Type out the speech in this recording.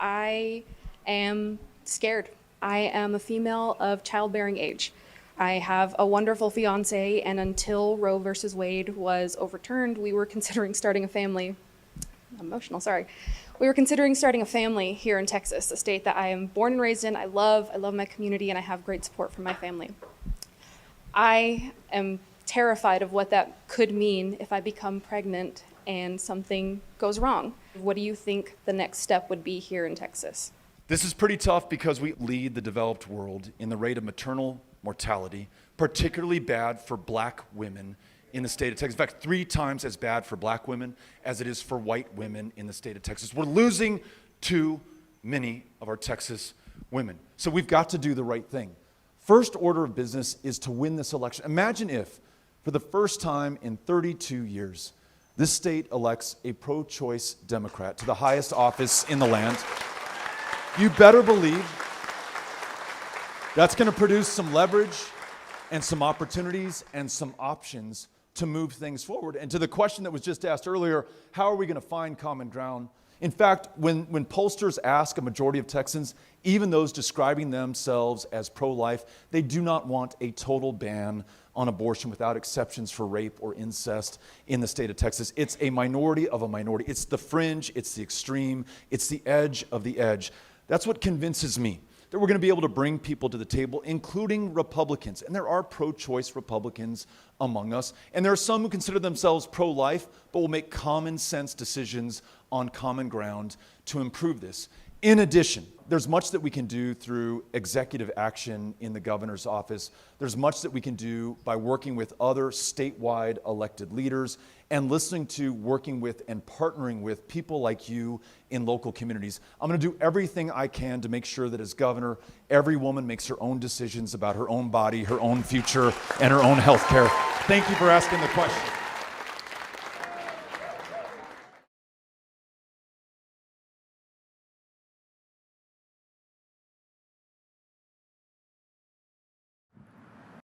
I am scared. I am a female of childbearing age. I have a wonderful fiance, and until Roe versus Wade was overturned, we were considering starting a family. I'm emotional, sorry. We were considering starting a family here in Texas, a state that I am born and raised in. I love my community, and I have great support from my family. I am terrified of what that could mean if I become pregnant and something goes wrong. What do you think the next step would be here in Texas? This is pretty tough because we lead the developed world in the rate of maternal mortality, particularly bad for black women in the state of Texas. In fact, 3 times as bad for black women as it is for white women in the state of Texas. We're losing too many of our Texas women. So we've got to do the right thing. First order of business is to win this election. Imagine if, for the first time in 32 years, this state elects a pro-choice Democrat to the highest office in the land. You better believe that's going to produce some leverage and some opportunities and some options to move things forward. And to the question that was just asked earlier, how are we going to find common ground? In fact, when pollsters ask a majority of Texans, even those describing themselves as pro-life, they do not want a total ban on abortion without exceptions for rape or incest in the state of Texas. It's a minority of a minority. It's the fringe, it's the extreme, it's the edge of the edge. That's what convinces me that we're going to be able to bring people to the table, including Republicans. And there are pro-choice Republicans among us. And there are some who consider themselves pro-life, but will make common sense decisions on common ground to improve this. In addition, there's much that we can do through executive action in the governor's office. There's much that we can do by working with other statewide elected leaders and listening to, working with, and partnering with people like you in local communities. I'm going to do everything I can to make sure that as governor, every woman makes her own decisions about her own body, her own future, and her own health care. Thank you for asking the question.